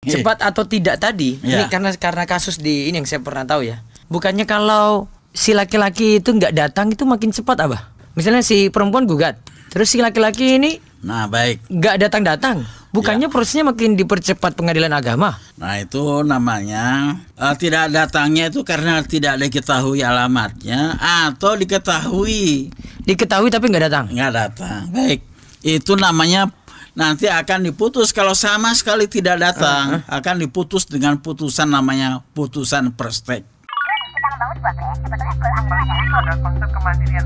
cepat atau tidak tadi, ini karena kasus di ini yang saya pernah tahu ya. Bukannya kalau si laki-laki itu nggak datang itu makin cepat, Abah? Misalnya si perempuan gugat, terus si laki-laki ini nggak datang-datang, bukannya prosesnya makin dipercepat pengadilan agama? Nah itu namanya tidak datangnya itu karena tidak diketahui alamatnya atau diketahui tapi nggak datang. Baik, itu namanya nanti akan diputus. Kalau sama sekali tidak datang, akan diputus dengan putusan namanya putusan perstek. Kita membangun sebuah brand, sebetulnya goal awal adalah konsep kemandirian.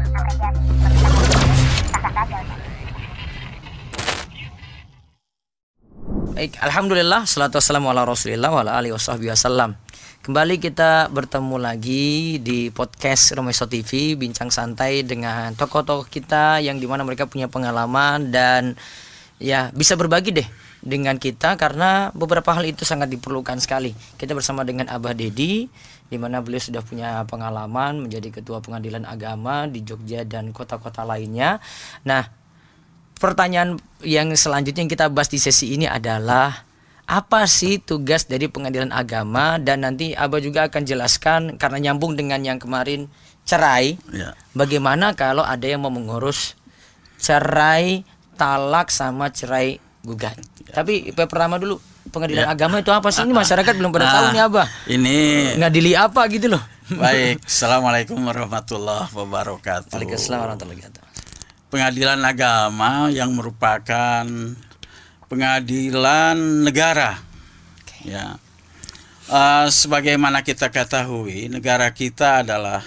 Baik, alhamdulillah, salatu wassalamu ala rasulillah wa ala alihi wasallam. Kembali kita bertemu lagi di podcast Romeso TV, bincang santai dengan tokoh-tokoh kita yang dimana mereka punya pengalaman dan ya bisa berbagi deh dengan kita, karena beberapa hal itu sangat diperlukan sekali. Kita bersama dengan Abah Dedi, di mana beliau sudah punya pengalaman menjadi ketua pengadilan agama di Jogja dan kota-kota lainnya. Nah, pertanyaan yang selanjutnya yang kita bahas di sesi ini adalah apa sih tugas dari pengadilan agama, dan nanti Abah juga akan jelaskan karena nyambung dengan yang kemarin cerai. Bagaimana kalau ada yang mau mengurus cerai, talak sama cerai gugat. Tapi pertama dulu, pengadilan agama itu apa sih? Ini masyarakat belum pada tahu nih, Abah. Ini ngadili apa gitu loh. Baik, assalamualaikum warahmatullahi wabarakatuh. Waalaikumsalam warahmatullahi wabarakatuh. Pengadilan agama yang merupakan pengadilan negara. Ya, sebagaimana kita ketahui, negara kita adalah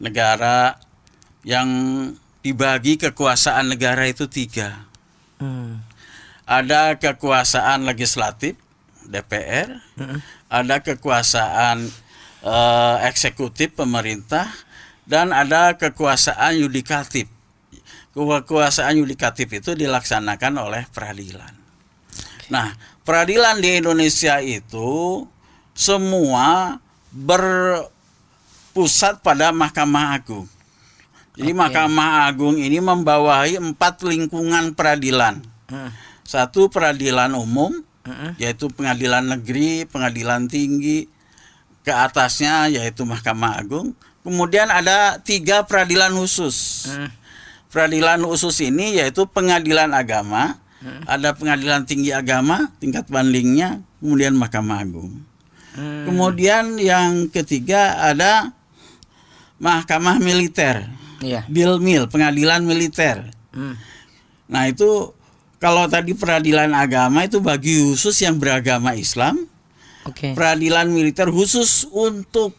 negara yang dibagi kekuasaan negara itu 3. Ada kekuasaan legislatif, DPR, ada kekuasaan eksekutif, pemerintah, dan ada kekuasaan yudikatif. Kekuasaan yudikatif itu dilaksanakan oleh peradilan. Nah, peradilan di Indonesia itu semua berpusat pada Mahkamah Agung. Jadi Mahkamah Agung ini membawahi 4 lingkungan peradilan. 1 peradilan umum, yaitu pengadilan negeri, pengadilan tinggi, ke atasnya yaitu Mahkamah Agung. Kemudian ada 3 peradilan khusus. Peradilan khusus ini yaitu pengadilan agama, ada pengadilan tinggi agama, tingkat bandingnya, kemudian Mahkamah Agung. Kemudian yang ketiga ada Mahkamah Militer. Bilmil, pengadilan militer. Nah itu kalau tadi peradilan agama itu bagi khusus yang beragama Islam. Peradilan militer khusus untuk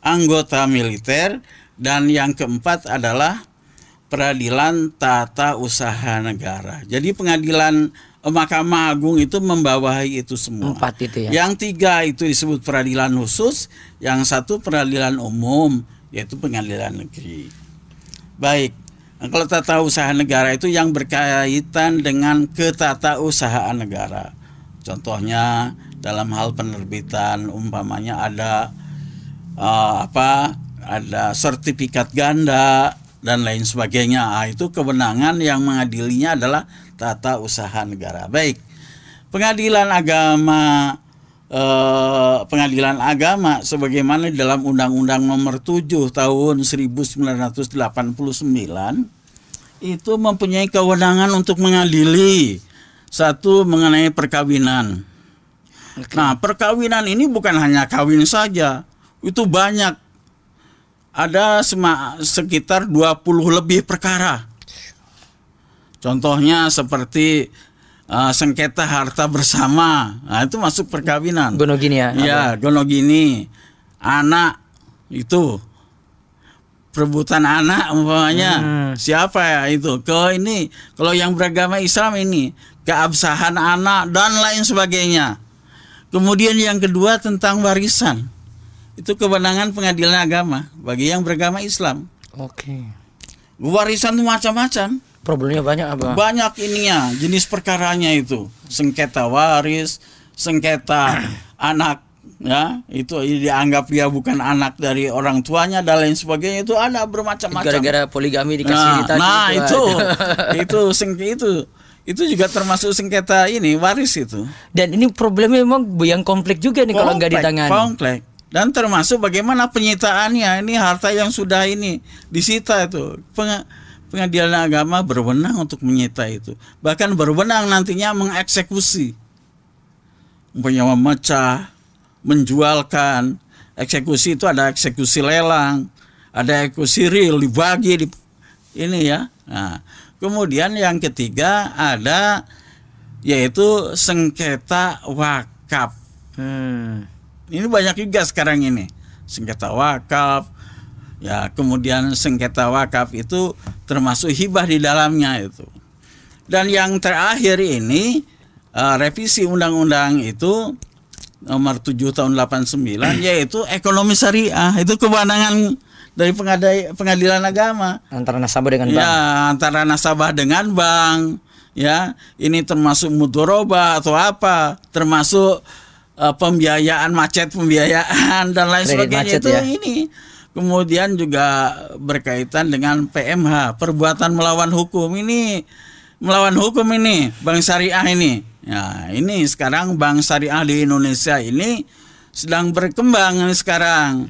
anggota militer. Dan yang keempat adalah peradilan tata usaha negara. Jadi pengadilan Mahkamah Agung itu membawahi itu semua. 4 itu ya. Yang 3 itu disebut peradilan khusus, yang 1 peradilan umum yaitu pengadilan negeri. Baik, kalau tata usaha negara itu yang berkaitan dengan ketatausahaan negara. Contohnya dalam hal penerbitan, umpamanya ada ada sertifikat ganda dan lain sebagainya. Itu kewenangan yang mengadilinya adalah tata usaha negara. Baik, pengadilan agama sebagaimana dalam Undang-Undang Nomor 7 Tahun 1989 itu mempunyai kewenangan untuk mengadili 1 mengenai perkawinan. Nah, perkawinan ini bukan hanya kawin saja, itu banyak. Ada sekitar 20 lebih perkara. Contohnya seperti sengketa harta bersama, nah itu masuk perkawinan. Gonogini ya? Ya, gonogini. Anak itu perebutan anak umpamanya. Siapa ya itu? Ini kalau yang beragama Islam ini keabsahan anak dan lain sebagainya. Kemudian yang kedua tentang warisan. Itu kewenangan pengadilan agama bagi yang beragama Islam. Warisan itu macam-macam. Problemnya banyak, Abah. Banyak ininya, jenis perkaranya itu. Sengketa waris, sengketa anak, ya, itu dianggap dia bukan anak dari orang tuanya dan lain sebagainya, itu ada bermacam-macam. Gara-gara poligami dikasih ditanya. Nah, itu Itu juga termasuk sengketa ini waris itu. Dan ini problemnya memang yang kompleks juga nih kalau nggak ditangani. Kompleks. Dan termasuk bagaimana penyitaannya. Ini harta yang sudah ini disita itu. Pengadilan agama berwenang untuk menyita itu. Bahkan berwenang nantinya mengeksekusi. Umpamanya memecah, menjualkan. Eksekusi itu ada eksekusi lelang, ada eksekusi real, dibagi ini ya. Nah, kemudian yang ketiga ada yaitu sengketa wakaf. Ini banyak juga sekarang ini sengketa wakaf. Ya, kemudian sengketa wakaf itu termasuk hibah di dalamnya itu. Dan yang terakhir ini revisi undang-undang itu nomor 7 tahun 89 yaitu ekonomi syariah. Itu kewenangan dari pengadilan agama antara nasabah dengan bank. Ya, antara nasabah dengan bank. Ya, ini termasuk mudharabah atau apa, termasuk pembiayaan macet, pembiayaan dan lain sebagainya itu ya. Ini kemudian juga berkaitan dengan PMH, perbuatan melawan hukum. Ini melawan hukum ini bank syariah ini. Ya, ini sekarang bank syariah di Indonesia ini sedang berkembang ini sekarang.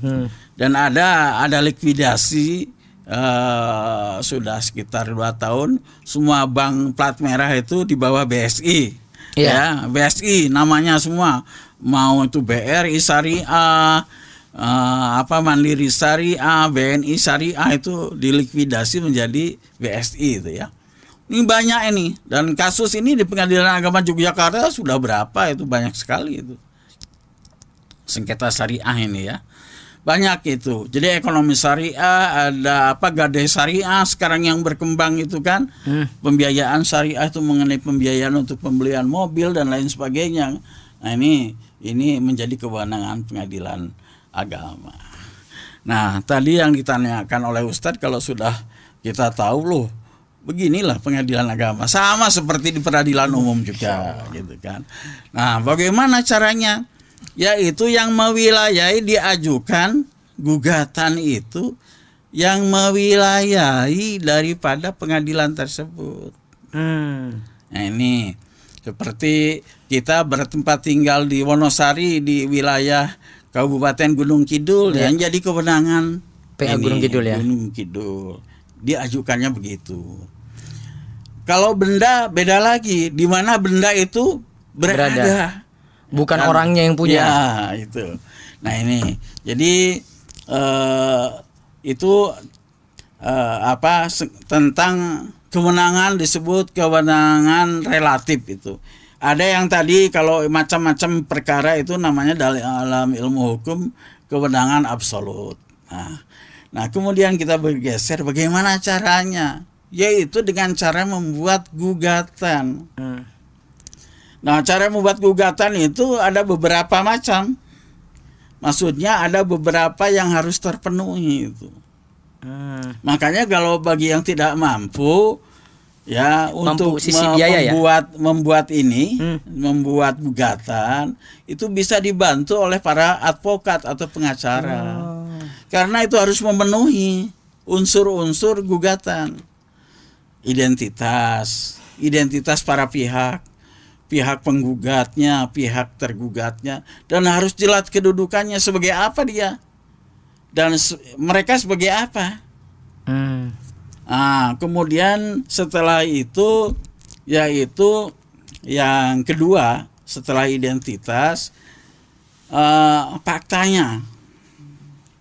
Dan ada likuidasi sudah sekitar 2 tahun. Semua bank plat merah itu di bawah BSI. Ya, BSI namanya semua. Mau itu BRI Syariah, Mandiri Syariah, BNI Syariah itu dilikuidasi menjadi BSI itu ya. Ini banyak ini, dan kasus ini di Pengadilan Agama Yogyakarta sudah berapa itu, banyak sekali itu sengketa syariah ini ya, banyak itu. Jadi ekonomi syariah, ada gadai syariah sekarang yang berkembang itu kan, pembiayaan syariah itu mengenai pembiayaan untuk pembelian mobil dan lain sebagainya. Nah ini menjadi kewenangan Pengadilan Agama. Nah tadi yang ditanyakan oleh Ustadz, kalau sudah kita tahu loh, beginilah pengadilan agama, sama seperti di peradilan umum juga, gitu kan. Nah, bagaimana caranya? Yaitu yang mewilayahi diajukan gugatan itu yang mewilayahi daripada pengadilan tersebut. Nah, ini seperti kita bertempat tinggal di Wonosari di wilayah Kabupaten Gunung Kidul, yang jadi kewenangan PA Gunung Kidul ya. Gunung Kidul. Diajukannya begitu. Kalau benda beda lagi, di mana benda itu berada. Bukan orangnya yang punya. Ya, itu. Nah ini, jadi itu tentang kewenangan disebut kewenangan relatif itu. Ada yang tadi kalau macam-macam perkara itu namanya dalam ilmu hukum kewenangan absolut. Nah, kemudian kita bergeser bagaimana caranya, yaitu dengan cara membuat gugatan. Nah, cara membuat gugatan itu ada beberapa macam. Maksudnya ada beberapa yang harus terpenuhi itu. Makanya kalau bagi yang tidak mampu, ya untuk membuat gugatan itu bisa dibantu oleh para advokat atau pengacara. Karena itu harus memenuhi unsur-unsur gugatan. Identitas para pihak penggugatnya, pihak tergugatnya, dan harus jelas kedudukannya sebagai apa dia, dan mereka sebagai apa. Kemudian setelah itu, yaitu yang kedua setelah identitas, faktanya,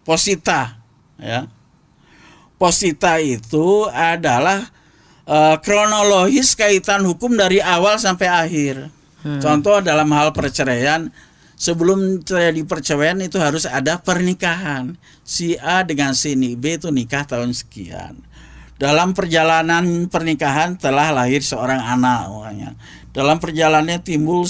posita, ya. Posita itu adalah kronologis kaitan hukum dari awal sampai akhir. Contoh dalam hal perceraian, sebelum terjadi perceraian itu harus ada pernikahan. Si A dengan si B itu nikah tahun sekian. Dalam perjalanan pernikahan telah lahir seorang anak. Dalam perjalanannya timbul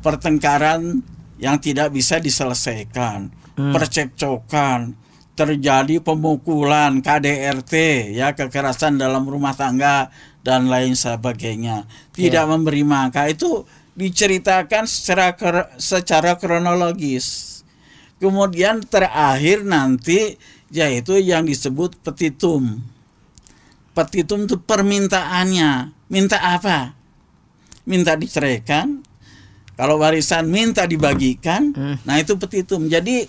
pertengkaran yang tidak bisa diselesaikan, percekcokan, terjadi pemukulan, KDRT, ya, kekerasan dalam rumah tangga dan lain sebagainya. Tidak memberi makan, itu diceritakan secara kronologis. Kemudian terakhir nanti yaitu yang disebut petitum. Petitum itu permintaannya. minta apa? Minta diceraikan. Kalau warisan minta dibagikan. Nah, itu petitum. Jadi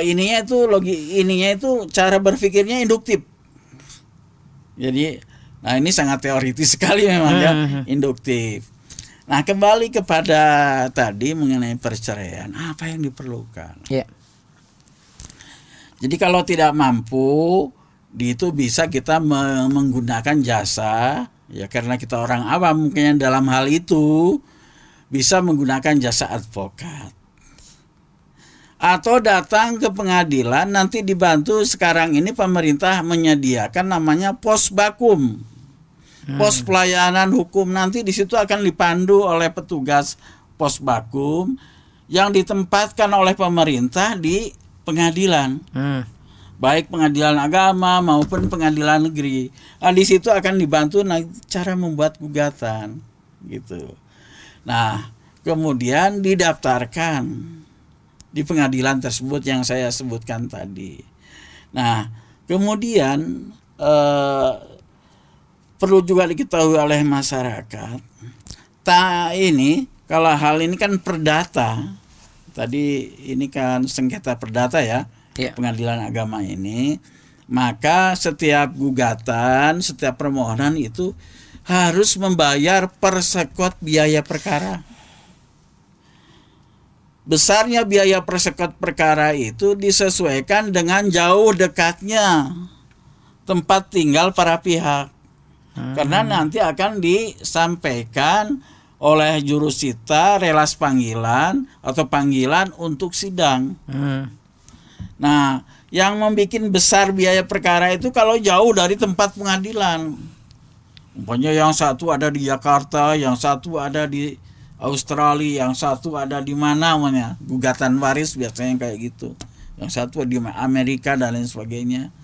ininya itu cara berpikirnya induktif. Jadi, nah ini sangat teoritis sekali memang ya, induktif. Nah, kembali kepada tadi mengenai perceraian, apa yang diperlukan? Yeah. Jadi kalau tidak mampu, itu bisa kita menggunakan jasa, ya karena kita orang awam mungkin dalam hal itu bisa menggunakan jasa advokat. Atau datang ke pengadilan, nanti dibantu. Sekarang ini pemerintah menyediakan namanya pos bakum, pos pelayanan hukum. Nanti di situ akan dipandu oleh petugas pos bakum yang ditempatkan oleh pemerintah di pengadilan, baik pengadilan agama maupun pengadilan negeri. Nah, di situ akan dibantu cara membuat gugatan, gitu. Nah, kemudian didaftarkan di pengadilan tersebut yang saya sebutkan tadi. Nah, kemudian perlu juga diketahui oleh masyarakat. Ini kalau hal ini kan perdata. Tadi ini kan sengketa perdata ya, pengadilan agama ini. Maka setiap gugatan, setiap permohonan itu harus membayar persekot biaya perkara. Besarnya biaya persekot perkara itu disesuaikan dengan jauh dekatnya tempat tinggal para pihak. Karena nanti akan disampaikan oleh jurusita relas panggilan atau panggilan untuk sidang. Nah, yang membuat besar biaya perkara itu kalau jauh dari tempat pengadilan. Umpamanya yang satu ada di Jakarta, yang satu ada di Australia, yang satu ada di mana namanya, gugatan waris biasanya kayak gitu. Yang satu di Amerika dan lain sebagainya.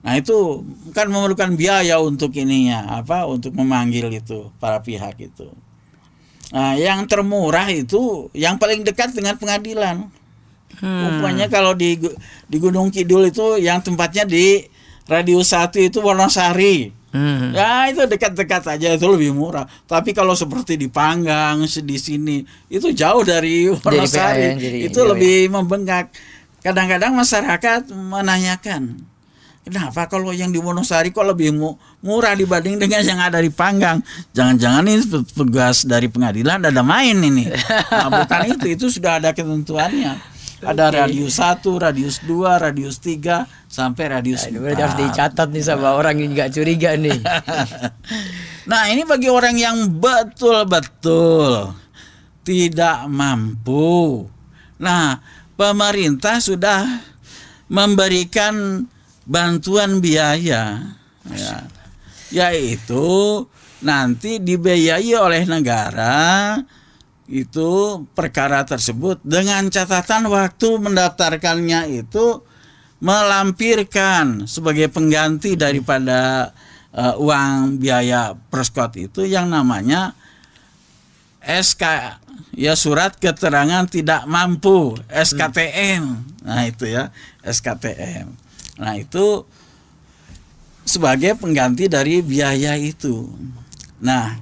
Nah, itu kan memerlukan biaya untuk ininya, untuk memanggil itu para pihak itu. Nah, yang termurah itu yang paling dekat dengan pengadilan. Umpamanya kalau di Gunung Kidul itu yang tempatnya di radius 1 itu Wonosari. Ya itu dekat-dekat aja, itu lebih murah. Tapi kalau seperti di Panggang, di sini itu jauh dari Wonosari, itu lebih membengkak. Kadang-kadang masyarakat menanyakan, kenapa kalau yang di Wonosari kok lebih murah dibanding dengan yang ada di Panggang? Jangan-jangan ini petugas dari pengadilan ada main ini. Nah, bukan itu sudah ada ketentuannya. Ada radius 1, radius 2, radius 3 sampai radius 4. Berarti harus dicatat nih sama orang yang nggak curiga nih. Nah, ini bagi orang yang betul-betul tidak mampu. Nah, pemerintah sudah memberikan bantuan biaya, ya, yaitu nanti dibiayai oleh negara. Itu perkara tersebut dengan catatan waktu mendaftarkannya itu melampirkan sebagai pengganti daripada uang biaya persekot itu yang namanya SK, ya surat keterangan tidak mampu, SKTM. Nah, itu ya, SKTM. Nah, itu sebagai pengganti dari biaya itu. Nah,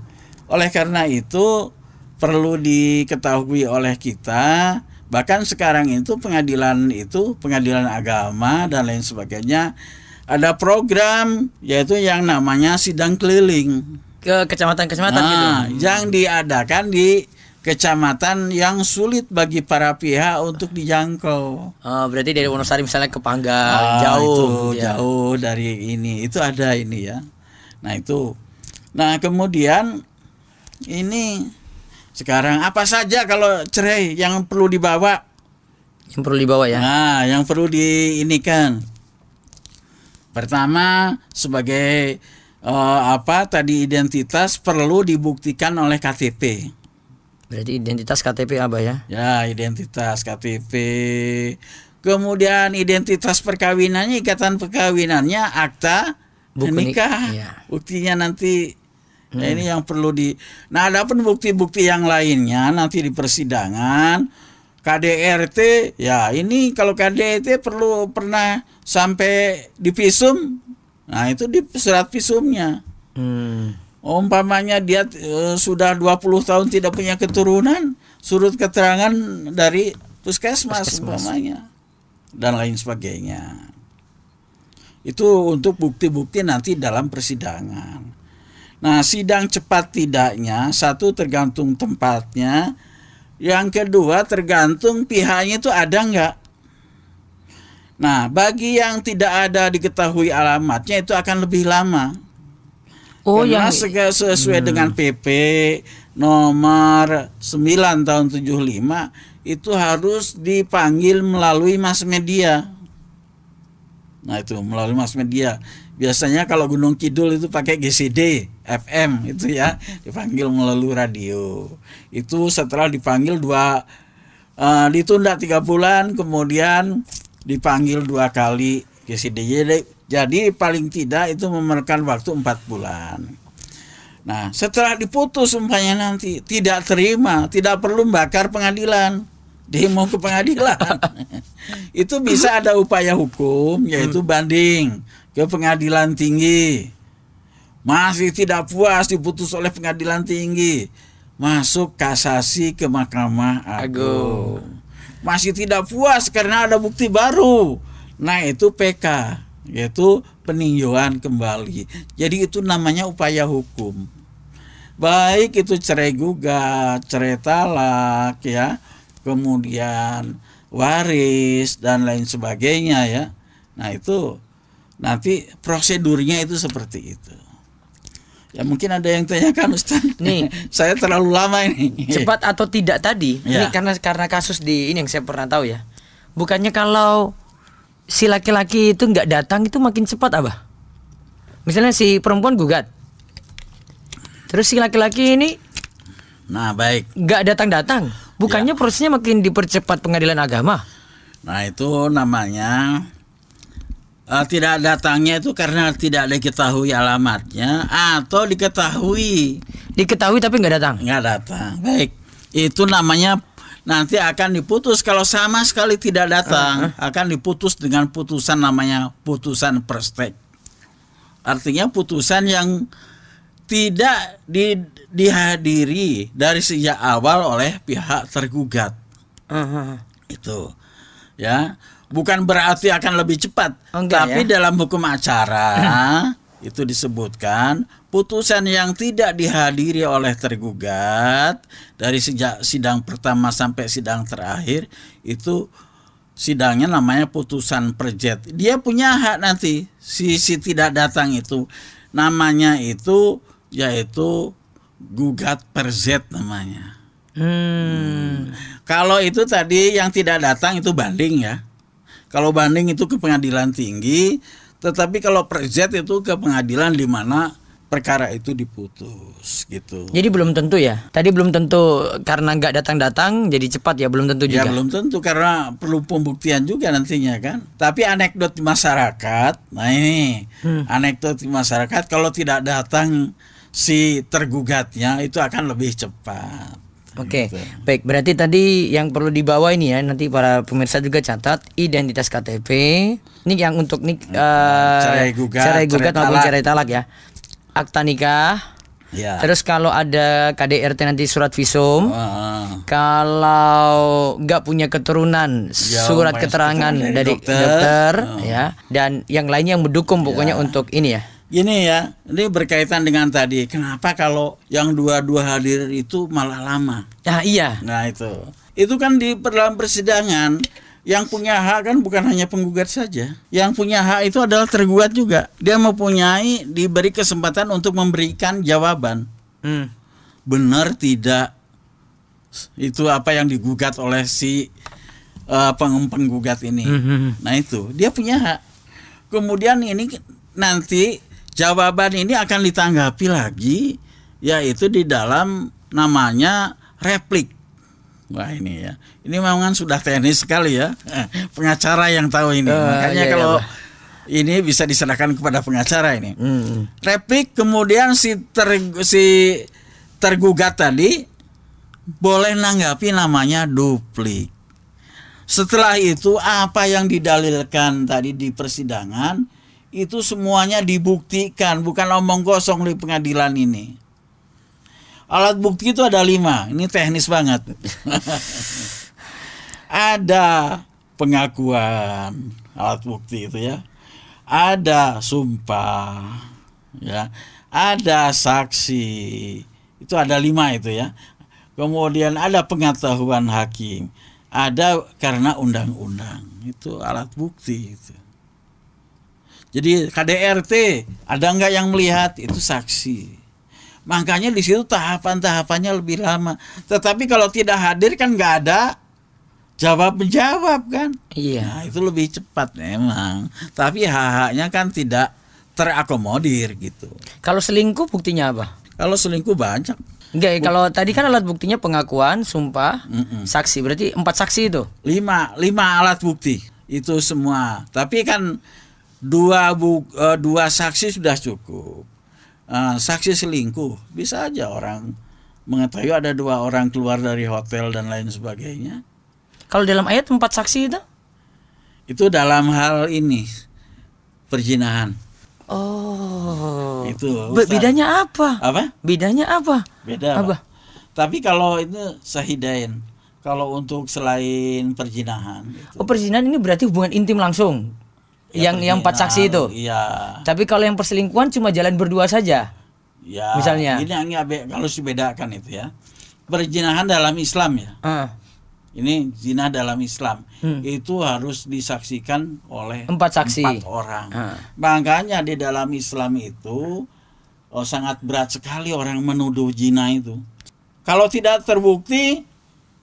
oleh karena itu perlu diketahui oleh kita, bahkan sekarang itu pengadilan agama dan lain sebagainya, ada program yaitu yang namanya sidang keliling ke kecamatan-kecamatan gitu. Yang diadakan di kecamatan yang sulit bagi para pihak untuk dijangkau. Berarti dari Wonosari misalnya ke Panggang, jauh itu, jauh dari ini. Itu ada ini ya. Nah, itu. Nah, kemudian ini sekarang apa saja kalau cerai yang perlu dibawa? Yang perlu dibawa ya. Nah, yang perlu diinikan. Pertama, sebagai identitas perlu dibuktikan oleh KTP. Berarti identitas KTP apa ya? Ya, identitas KTP. Kemudian identitas perkawinannya, ikatan perkawinannya, akta nikah. Ya. Buktinya nanti. Ya, ini yang perlu Nah, ada pun bukti-bukti yang lainnya nanti di persidangan. KDRT, ya ini kalau KDRT pernah sampai di visum. Nah, itu di surat visumnya. Umpamanya dia sudah 20 tahun tidak punya keturunan, surut keterangan dari puskesmas umpamanya dan lain sebagainya. Itu untuk bukti-bukti nanti dalam persidangan. Nah, sidang cepat tidaknya, satu tergantung tempatnya, yang kedua tergantung pihaknya itu ada nggak. Nah, bagi yang tidak ada diketahui alamatnya itu akan lebih lama. Karena sesuai dengan PP nomor 9 tahun 75 itu harus dipanggil melalui mass media. Nah, itu melalui mass media. Biasanya kalau Gunung Kidul itu pakai GCD, FM itu ya, dipanggil melalui radio. Itu setelah dipanggil ditunda 3 bulan, kemudian dipanggil 2 kali GCD. Jadi paling tidak itu memerlukan waktu 4 bulan. Nah, setelah diputus umpamanya nanti tidak terima, tidak perlu bakar pengadilan, demo ke pengadilan. Itu bisa ada upaya hukum, yaitu banding ke pengadilan tinggi. Masih tidak puas diputus oleh pengadilan tinggi, masuk kasasi ke Mahkamah Agung. Masih tidak puas karena ada bukti baru. Nah, itu PK, yaitu peninjauan kembali. Jadi itu namanya upaya hukum. Baik itu cerai gugat, cerai talak ya, kemudian waris dan lain sebagainya ya. Nah, itu nanti prosedurnya itu seperti itu. Ya mungkin ada yang tanyakan Ustaz. Nih, saya terlalu lama ini. Cepat atau tidak tadi? Ya. Ini karena kasus di ini yang saya pernah tahu ya. Bukannya kalau si laki-laki itu nggak datang itu makin cepat, Abah? Misalnya si perempuan gugat, terus si laki-laki ini Nah, baik. nggak datang-datang, bukannya prosesnya makin dipercepat pengadilan agama? Nah, itu namanya tidak datangnya itu karena tidak diketahui alamatnya atau diketahui Diketahui tapi nggak datang. nggak datang. Baik, itu namanya nanti akan diputus. Kalau sama sekali tidak datang, akan diputus dengan putusan namanya putusan perstek. Artinya putusan yang tidak dihadiri dari sejak awal oleh pihak tergugat. Itu ya, bukan berarti akan lebih cepat. Tapi ya? dalam hukum acara itu disebutkan putusan yang tidak dihadiri oleh tergugat dari sejak sidang pertama sampai sidang terakhir itu sidangnya namanya putusan perjet. Dia punya hak nanti si tidak datang itu, namanya itu yaitu gugat perzet namanya. Kalau itu tadi yang tidak datang itu banding ya. Kalau banding itu ke pengadilan tinggi, tetapi kalau perzet itu ke pengadilan di mana perkara itu diputus gitu. Jadi belum tentu ya. Tadi belum tentu karena nggak datang-datang jadi cepat ya, belum tentu juga. Ya belum tentu karena perlu pembuktian juga nantinya kan. Tapi anekdot di masyarakat, nah ini anekdot di masyarakat kalau tidak datang si tergugatnya itu akan lebih cepat. Oke, Gitu. baik. Berarti tadi yang perlu dibawa ini ya, nanti para pemirsa juga catat identitas KTP. Ini yang untuk cerai gugat maupun cerai talak ya. Akta nikah. Ya. Terus kalau ada KDRT nanti surat visum. Kalau nggak punya keturunan, surat keterangan dari dokter ya. Dan yang lainnya yang mendukung pokoknya untuk ini ya. Gini ya, ini berkaitan dengan tadi. Kenapa kalau yang dua-dua hadir itu malah lama? Nah iya. Nah itu kan di dalam persidangan yang punya hak kan bukan hanya penggugat saja. Yang punya hak itu adalah tergugat juga. Dia mempunyai diberi kesempatan untuk memberikan jawaban. Benar tidak itu apa yang digugat oleh si penggugat ini. Nah itu dia punya hak. Kemudian ini nanti jawaban ini akan ditanggapi lagi, yaitu di dalam namanya replik. Wah ini ya, ini memang sudah teknis sekali ya, pengacara yang tahu ini. Makanya kalau ini bisa diserahkan kepada pengacara ini. Replik kemudian si tergugat tadi boleh nanggapi namanya duplik. Setelah itu apa yang didalilkan tadi di persidangan itu semuanya dibuktikan, bukan omong kosong di pengadilan ini. Alat bukti itu ada 5, ini teknis banget. Ada pengakuan, alat bukti itu ya. Ada sumpah, ya. Ada saksi, itu ada 5 itu ya. Kemudian ada pengetahuan hakim, ada karena undang-undang, itu alat bukti itu. Jadi KDRT ada nggak yang melihat, itu saksi. Makanya di situ tahapan-tahapannya lebih lama. Tetapi kalau tidak hadir kan nggak ada jawab menjawab kan. Iya. Nah, itu lebih cepat memang. Tapi hak-haknya kan tidak terakomodir gitu. Kalau selingkuh buktinya apa? Kalau selingkuh banyak. Enggak, kalau tadi kan alat buktinya pengakuan, sumpah, saksi. Berarti 4 saksi itu. 5 alat bukti itu semua. Tapi kan dua saksi sudah cukup. Saksi selingkuh bisa aja orang mengetahui ada 2 orang keluar dari hotel dan lain sebagainya. Kalau dalam ayat 4 saksi itu dalam hal ini perzinahan. Oh. Itu bedanya apa? Apa? Bedanya apa? Beda apa? Tapi kalau itu sahidain. Kalau untuk selain perzinahan gitu. Oh, perzinahan ini berarti hubungan intim langsung. Ya, yang 4 saksi itu. Iya. Tapi kalau yang perselingkuhan cuma jalan berdua saja. Ya. Misalnya. Ini kalau dibedakan itu ya. Perzinahan dalam Islam ya. Ini zina dalam Islam itu harus disaksikan oleh 4 saksi. 4 orang. Makanya di dalam Islam itu sangat berat sekali orang menuduh zina itu. Kalau tidak terbukti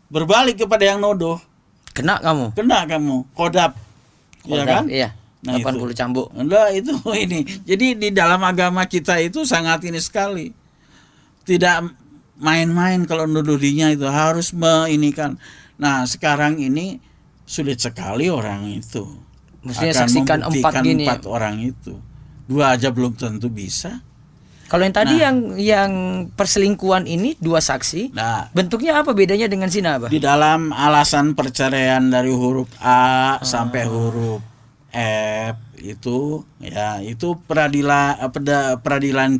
berbalik kepada yang nuduh. Kena kamu. Kodab. Ya kan? Iya. Nah, 80 cambuk. Nah, itu ini. Jadi di dalam agama kita itu sangat ini sekali. Tidak main-main kalau nuduh dirinya itu harus meinikan. Nah, sekarang ini sulit sekali orang itu. Mestinya saksikan 4 gini. 4 orang itu. 2 aja belum tentu bisa. Kalau yang tadi yang perselingkuhan ini 2 saksi. Nah, bentuknya apa bedanya dengan zina apa? Di dalam alasan perceraian dari huruf A sampai huruf F itu ya, itu peradilan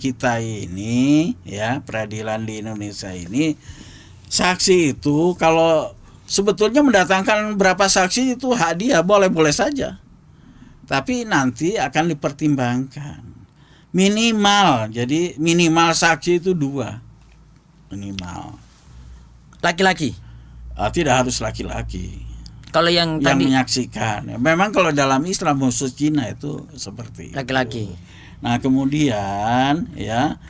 kita ini ya, peradilan di Indonesia ini, saksi itu kalau sebetulnya mendatangkan berapa saksi itu hak dia, boleh-boleh saja. Tapi nanti akan dipertimbangkan. Minimal, jadi minimal saksi itu 2. Minimal. Laki-laki? Tidak harus laki-laki. Kalau yang tadi menyaksikan. Memang kalau dalam Islam khusus Cina itu seperti laki-laki. Nah, kemudian ya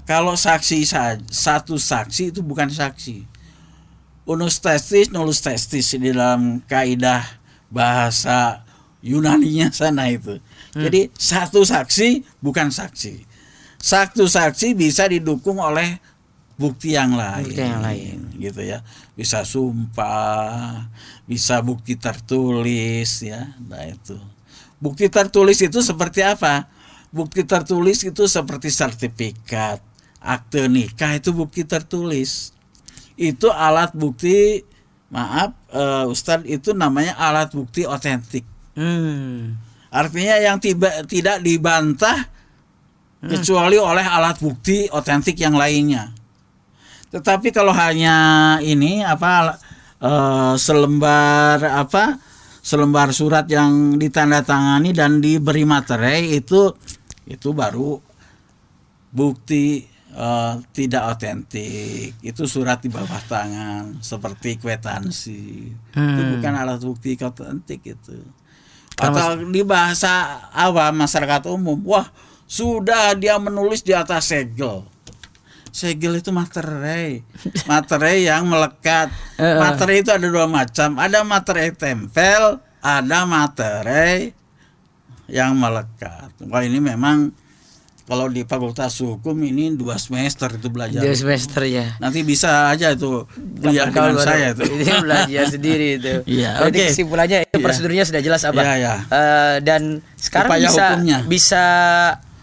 kalau saksi satu saksi itu bukan saksi. Unus testis nullus testis di dalam kaidah bahasa Yunaninya sana itu. Jadi satu saksi bukan saksi. Satu saksi bisa didukung oleh bukti yang lain. Gitu ya. Bisa sumpah, bisa bukti tertulis ya. Nah, itu. Bukti tertulis itu seperti apa? Bukti tertulis itu seperti sertifikat, akte nikah itu bukti tertulis. Itu alat bukti, maaf Ustadz, itu namanya alat bukti otentik. Artinya yang tidak dibantah kecuali oleh alat bukti otentik yang lainnya. Tetapi kalau hanya ini selembar surat yang ditandatangani dan diberi materai itu baru bukti tidak otentik. Itu surat di bawah tangan seperti kwitansi. Itu bukan alat bukti otentik itu. Atau di bahasa awam masyarakat umum, wah sudah dia menulis di atas segel. Segel itu materai. Materai yang melekat. Materai itu ada 2 macam. Ada materai tempel, ada materai yang melekat. Wah, ini memang kalau di Fakultas Hukum ini 2 semester itu belajar. 2 semester ya. Nanti bisa aja itu kuliah dengan saya itu. Ini belajar sendiri itu. Iya, oke. Kesimpulannya prosedurnya sudah jelas Abah. Iya. Dan sekarang bisa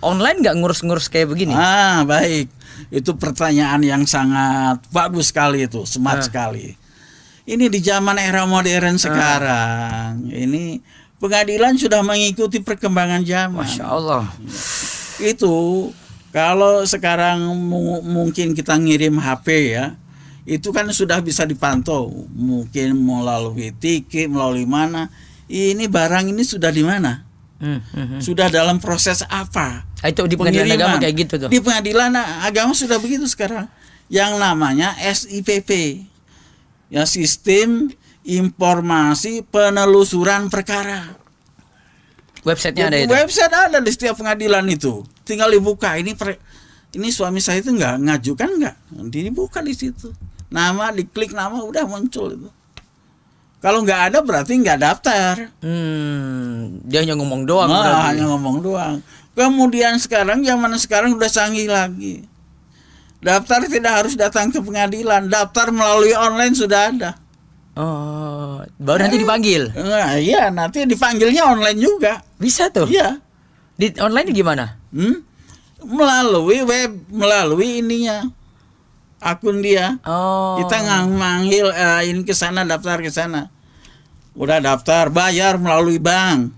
online nggak ngurus-ngurus kayak begini? Baik. Itu pertanyaan yang sangat bagus sekali itu, smart sekali. Ini di zaman era modern sekarang, ini Pengadilan sudah mengikuti perkembangan zaman. Masya Allah. Itu kalau sekarang mungkin kita ngirim HP ya, itu kan sudah bisa dipantau, mungkin melalui tiket, melalui mana. Ini barang ini sudah di mana? Sudah dalam proses apa? Itu di pengadilan agama kayak gitu tuh. Di pengadilan agama sudah begitu sekarang. Yang namanya SIPP, ya, Sistem Informasi Penelusuran Perkara. Websitenya ada itu. Website ada di setiap pengadilan itu. Tinggal dibuka. Ini suami saya itu nggak ngajukan nggak? Dibuka di situ. Nama, diklik nama udah muncul itu. Kalau nggak ada berarti nggak daftar. Dia hanya ngomong doang. Hanya ngomong doang. Kemudian sekarang zaman sekarang udah canggih lagi. Daftar tidak harus datang ke pengadilan, daftar melalui online sudah ada. Oh, baru nanti dipanggil. Iya, nanti dipanggilnya online juga. Bisa tuh? Iya. Di online gimana? Melalui web, melalui ininya akun dia. Oh. Kita manggil ini ke sana, daftar ke sana. Udah daftar, bayar melalui bank.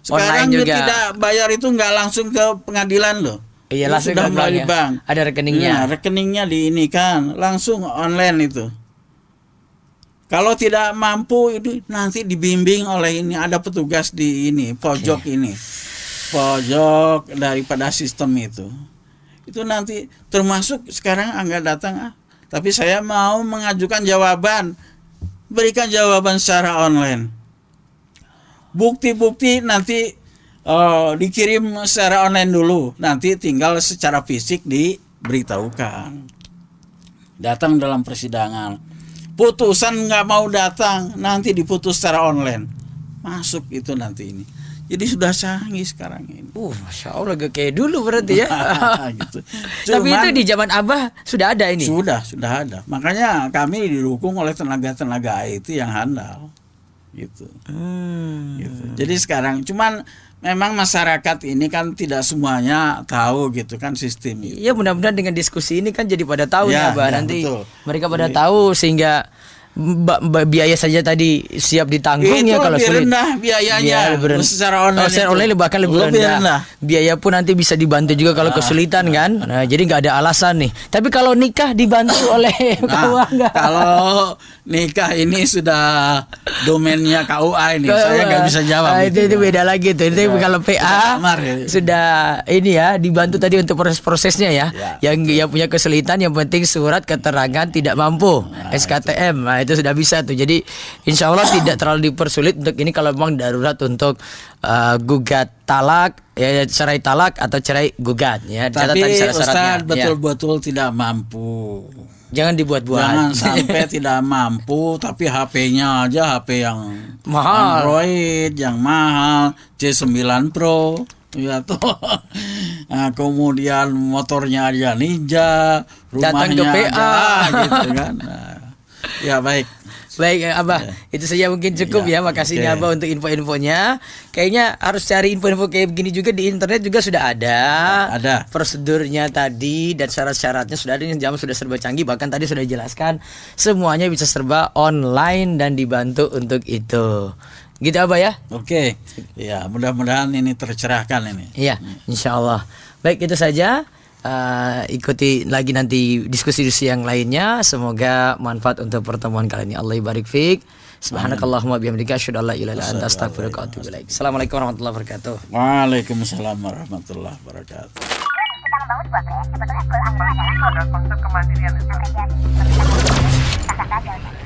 Sekarang Online juga. tidak bayar itu nggak langsung ke pengadilan loh. Iya, langsung sudah ke melalui bank ya? bank. Ada rekeningnya. Nah, rekeningnya di ini kan, langsung online itu. Kalau tidak mampu itu nanti dibimbing oleh ini, ada petugas di ini pojok ini, pojok daripada sistem itu. Itu nanti termasuk sekarang enggak datang tapi saya mau mengajukan jawaban, berikan jawaban secara online. Bukti-bukti nanti dikirim secara online dulu, nanti tinggal secara fisik diberitahukan. Datang dalam persidangan, putusan nggak mau datang, nanti diputus secara online, masuk itu nanti ini. Jadi sudah canggih sekarang ini. Masya Allah, gak kayak dulu berarti ya. Gitu. Tapi itu di zaman Abah sudah ada ini. Sudah ada. Makanya kami didukung oleh tenaga-tenaga IT yang handal. Gitu. Gitu. Jadi sekarang cuman memang masyarakat ini kan tidak semuanya tahu gitu kan sistem itu. Iya, mudah-mudahan dengan diskusi ini kan jadi pada tahu ya, Abah. Nanti betul. Mereka pada tahu sehingga biaya saja tadi siap ditanggung ya kalau sulit. Rendah biayanya. Secara online. Secara online bahkan lebih rendah. Biaya pun nanti bisa dibantu juga kalau kesulitan kan. Nah, jadi nggak ada alasan nih. Tapi kalau nikah dibantu oleh KUA nggak? Kalau nikah ini sudah domainnya KUA ini, saya nggak bisa jawab. Itu beda lagi tuh. Itu kalau PA sudah ini ya dibantu tadi untuk prosesnya ya. Yang punya kesulitan yang penting surat keterangan tidak mampu, SKTM. Nah, itu sudah bisa tuh. Jadi insya Allah tidak terlalu dipersulit untuk ini kalau memang darurat untuk gugat talak, ya cerai talak atau cerai gugat ya. Tapi Ustaz betul-betul tidak mampu. Jangan dibuat-buat. Jangan sampai tidak mampu tapi HP-nya aja HP yang mahal, Android yang mahal, C9 Pro. Ya tuh. Nah, kemudian motornya aja Ninja, rumahnya datang ke PA aja, gitu kan. Nah, ya baik Abah, itu saja mungkin cukup ya. Makasihnya Abah untuk info-infonya. Kayaknya harus cari info-info kayak begini juga di internet juga sudah ada. Ada prosedurnya tadi dan syarat-syaratnya sudah ada. Yang zaman sudah serba canggih, bahkan tadi sudah dijelaskan semuanya bisa serba online dan dibantu untuk itu. Gitu Abah ya. Oke. Ya, mudah-mudahan ini tercerahkan ini. Iya, insya Allah. Baik, itu saja. Ikuti lagi nanti diskusi-diskusi yang lainnya. Semoga manfaat untuk pertemuan kali ini. Allah barik fiik. Subhanakallahumma bihamdika asyhadu an la ilaha illa anta astaghfiruka wa atubu ilaik. Assalamualaikum warahmatullahi wabarakatuh. Waalaikumsalam warahmatullahi wabarakatuh. Kita membangun sebuah proyek, sebetulnya goal akhir adalah konsep kemandirian. akan jadi